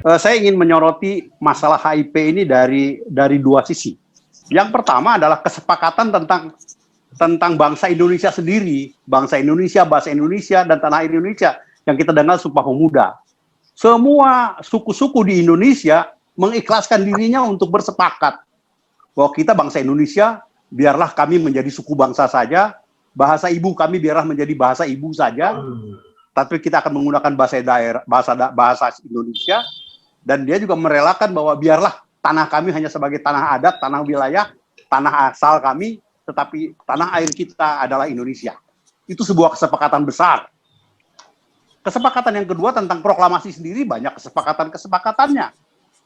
Saya ingin menyoroti masalah HIP ini dari dua sisi. Yang pertama adalah kesepakatan tentang bangsa Indonesia sendiri, bangsa Indonesia, bahasa Indonesia, dan tanah air Indonesia yang kita dengar Sumpah Pemuda. Semua suku-suku di Indonesia mengikhlaskan dirinya untuk bersepakat bahwa kita bangsa Indonesia, biarlah kami menjadi suku bangsa saja, bahasa ibu kami biarlah menjadi bahasa ibu saja, tapi kita akan menggunakan bahasa daerah, bahasa Indonesia, dan dia juga merelakan bahwa biarlah tanah kami hanya sebagai tanah adat, tanah wilayah, tanah asal kami, tetapi tanah air kita adalah Indonesia. Itu sebuah kesepakatan besar. Kesepakatan yang kedua tentang proklamasi sendiri banyak kesepakatannya.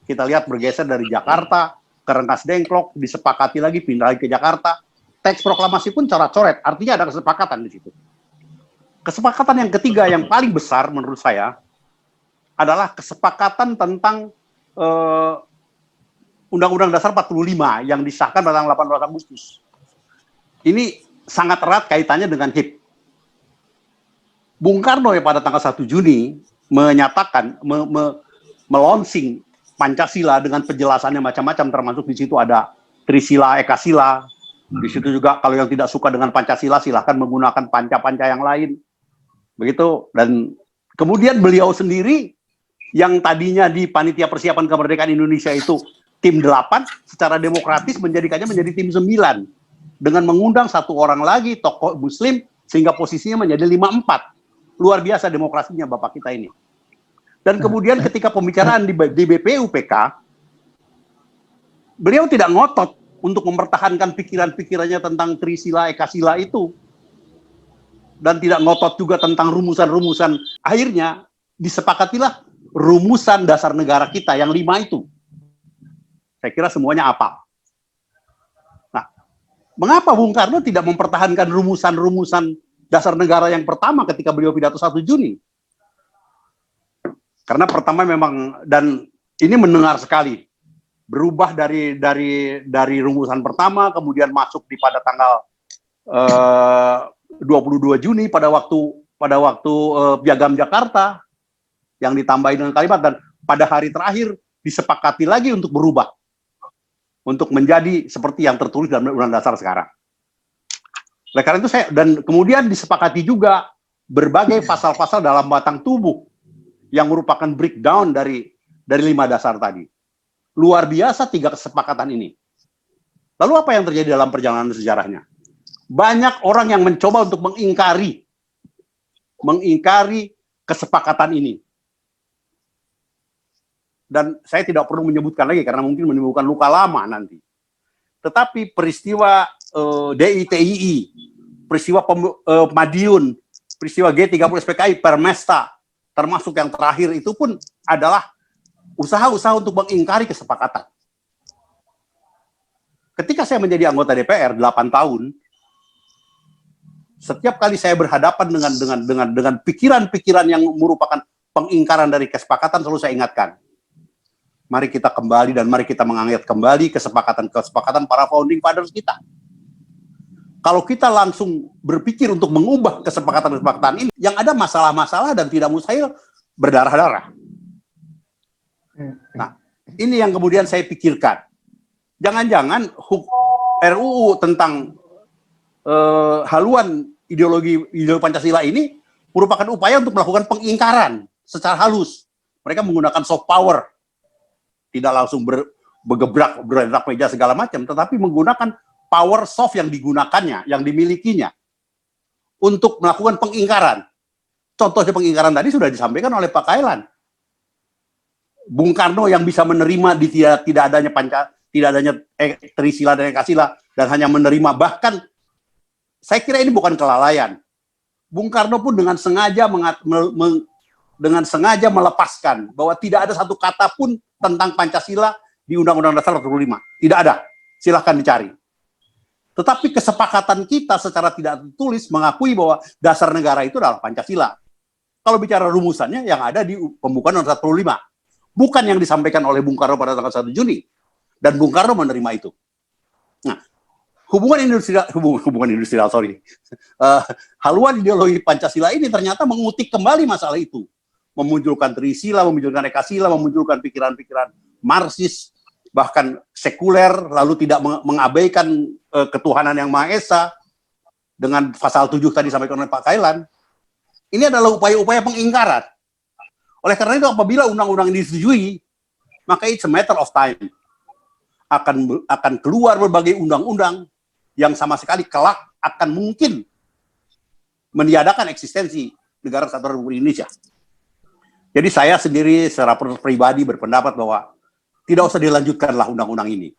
Kita lihat bergeser dari Jakarta ke Rengas Dengklok, disepakati lagi pindah lagi ke Jakarta. Teks proklamasi pun coret-coret, artinya ada kesepakatan di situ. Kesepakatan yang ketiga yang paling besar menurut saya adalah kesepakatan tentang Undang-Undang Dasar 45 yang disahkan pada tanggal 18 Agustus. Ini sangat erat kaitannya dengan HIP. Bung Karno ya pada tanggal 1 Juni menyatakan, melonsing Pancasila dengan penjelasannya macam-macam, termasuk di situ ada Trisila, Ekasila. Di situ juga kalau yang tidak suka dengan Pancasila silahkan menggunakan panca-panca yang lain. Begitu. Dan kemudian beliau sendiri yang tadinya di Panitia Persiapan Kemerdekaan Indonesia itu tim 8, secara demokratis menjadikannya menjadi tim 9. Dengan mengundang satu orang lagi, tokoh muslim, sehingga posisinya menjadi 5-4. Luar biasa demokrasinya Bapak kita ini. Dan kemudian ketika pembicaraan di BPUPK, beliau tidak ngotot untuk mempertahankan pikiran-pikirannya tentang Trisila, Ekasila itu. Dan tidak ngotot juga tentang rumusan-rumusan. Akhirnya disepakatilah rumusan dasar negara kita yang 5 itu. Saya kira semuanya apa. Nah, mengapa Bung Karno tidak mempertahankan rumusan-rumusan dasar negara yang pertama ketika beliau pidato 1 Juni? Karena pertama memang, dan ini mendengar sekali, berubah dari rumusan pertama, kemudian masuk di pada tanggal 22 Juni pada waktu Piagam Jakarta, yang ditambahin dengan kalimat, dan pada hari terakhir disepakati lagi untuk berubah, untuk menjadi seperti yang tertulis dalam Undang-Undang Dasar sekarang. Oleh karena itu dan kemudian disepakati juga berbagai pasal-pasal dalam batang tubuh yang merupakan breakdown dari 5 dasar tadi. Luar biasa 3 kesepakatan ini. Lalu apa yang terjadi dalam perjalanan sejarahnya? Banyak orang yang mencoba untuk mengingkari kesepakatan ini. Dan saya tidak perlu menyebutkan lagi karena mungkin menimbulkan luka lama nanti. Tetapi peristiwa DITII, peristiwa Madiun, peristiwa G30 SPKI, Permesta, termasuk yang terakhir itu pun adalah usaha-usaha untuk mengingkari kesepakatan. Ketika saya menjadi anggota DPR 8 tahun, setiap kali saya berhadapan dengan pikiran-pikiran yang merupakan pengingkaran dari kesepakatan, selalu saya ingatkan, mari kita kembali dan mari kita mengingat kembali kesepakatan para founding fathers kita. Kalau kita langsung berpikir untuk mengubah kesepakatan-kesepakatan ini, yang ada masalah-masalah dan tidak mustahil berdarah-darah. Nah, ini yang kemudian saya pikirkan. Jangan-jangan RUU tentang haluan ideologi Pancasila ini merupakan upaya untuk melakukan pengingkaran secara halus. Mereka menggunakan soft power. Tidak langsung bergebrak meja segala macam, tetapi menggunakan power soft yang digunakannya, yang dimilikinya untuk melakukan pengingkaran. Contohnya pengingkaran tadi sudah disampaikan oleh Pak Kailan. Bung Karno yang bisa menerima tidak adanya Trisila dan Ekasila dan hanya menerima, bahkan saya kira ini bukan kelalaian. Bung Karno pun dengan sengaja melepaskan bahwa tidak ada satu kata pun tentang Pancasila di Undang-Undang Dasar 45. Tidak ada. Silahkan dicari. Tetapi kesepakatan kita secara tidak tertulis mengakui bahwa dasar negara itu adalah Pancasila. Kalau bicara rumusannya yang ada di pembukaan Undang-Undang Dasar 45. Bukan yang disampaikan oleh Bung Karno pada tanggal 1 Juni. Dan Bung Karno menerima itu. Nah, haluan ideologi Pancasila ini ternyata mengutik kembali masalah itu. memunculkan Trisila, memunculkan Ekasila, memunculkan pikiran-pikiran Marxis, bahkan sekuler, lalu tidak mengabaikan ketuhanan yang Maha Esa, dengan pasal 7 tadi disampaikan oleh Pak Kailan. Ini adalah upaya-upaya pengingkaran. Oleh karena itu, apabila undang-undang ini disetujui, maka it's a matter of time. Akan keluar berbagai undang-undang yang sama sekali kelak akan mungkin meniadakan eksistensi negara kesatuan Republik Indonesia. Jadi saya sendiri secara pribadi berpendapat bahwa tidak usah dilanjutkanlah undang-undang ini.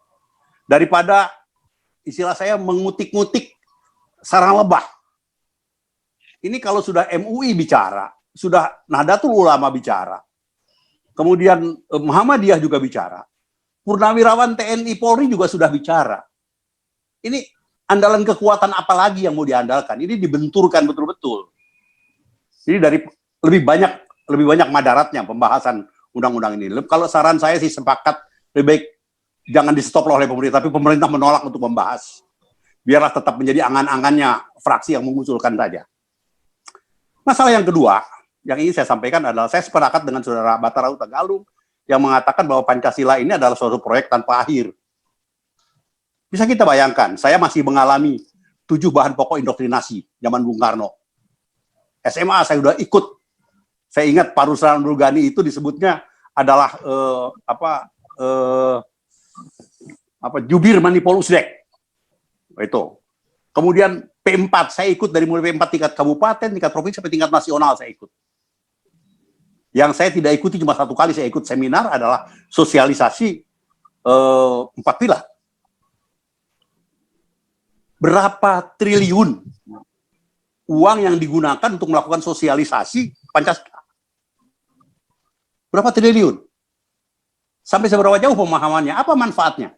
Daripada istilah saya mengutik-ngutik sarang lebah. Ini kalau sudah MUI bicara, sudah Nahdlatul Ulama bicara, kemudian Muhammadiyah juga bicara, Purnawirawan TNI Polri juga sudah bicara. Ini andalan kekuatan apa lagi yang mau diandalkan? Ini dibenturkan betul-betul. Jadi dari lebih banyak madaratnya pembahasan undang-undang ini. Kalau saran saya sih sepakat lebih baik jangan di stop oleh pemerintah, tapi pemerintah menolak untuk membahas. Biarlah tetap menjadi angan-angannya fraksi yang mengusulkan saja. Masalah yang kedua yang ingin saya sampaikan adalah saya sepakat dengan saudara Batara Utagalung yang mengatakan bahwa Pancasila ini adalah suatu proyek tanpa akhir. Bisa kita bayangkan, saya masih mengalami 7 bahan pokok indoktrinasi zaman Bung Karno. SMA saya sudah ikut. Saya ingat Parusaran Nurgani itu disebutnya adalah Jubir Manipulus Dek. Itu. Kemudian P4 saya ikut dari mulai P4 tingkat kabupaten, tingkat provinsi sampai tingkat nasional saya ikut. Yang saya tidak ikuti cuma 1 kali saya ikut seminar adalah sosialisasi 4 pilar. Berapa triliun uang yang digunakan untuk melakukan sosialisasi Pancasila? Berapa triliun? Sampai seberapa jauh pemahamannya? Apa manfaatnya?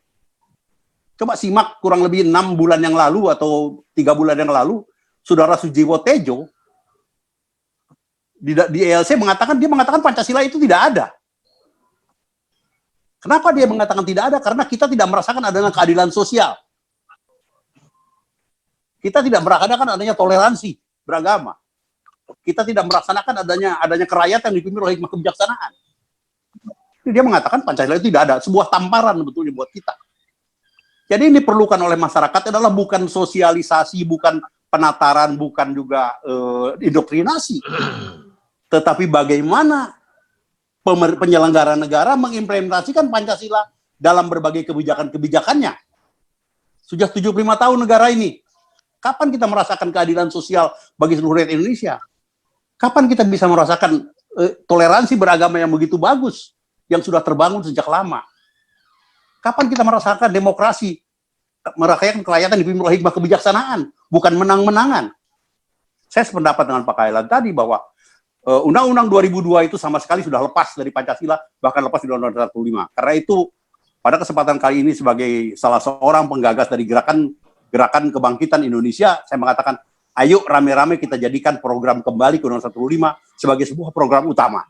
Coba simak kurang lebih 6 bulan yang lalu atau 3 bulan yang lalu, Saudara Sujiwo Tejo di ELC mengatakan Pancasila itu tidak ada. Kenapa dia mengatakan tidak ada? Karena kita tidak merasakan adanya keadilan sosial. Kita tidak merasakan adanya toleransi beragama. Kita tidak merasakan adanya kerakyatan yang dipimpin oleh hikmah kebijaksanaan. Dia mengatakan Pancasila itu tidak ada, sebuah tamparan sebetulnya buat kita. Jadi ini diperlukan oleh masyarakat adalah bukan sosialisasi, bukan penataran, bukan juga indoktrinasi. Tetapi bagaimana penyelenggara negara mengimplementasikan Pancasila dalam berbagai kebijakan-kebijakannya. Sudah 75 tahun negara ini. Kapan kita merasakan keadilan sosial bagi seluruh rakyat Indonesia? Kapan kita bisa merasakan toleransi beragama yang begitu bagus, yang sudah terbangun sejak lama? Kapan kita merasakan demokrasi, merasakan kerakyatan dipimpin oleh hikmah kebijaksanaan, bukan menang-menangan? Saya sependapat dengan Pak Kailan tadi bahwa Undang-Undang 2002 itu sama sekali sudah lepas dari Pancasila, bahkan lepas dari Undang-Undang 45. Karena itu, pada kesempatan kali ini sebagai salah seorang penggagas dari gerakan kebangkitan Indonesia, saya mengatakan, ayo rame-rame kita jadikan program kembali ke Undang-Undang 45 sebagai sebuah program utama.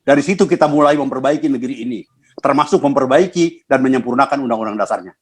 Dari situ kita mulai memperbaiki negeri ini, termasuk memperbaiki dan menyempurnakan undang-undang dasarnya.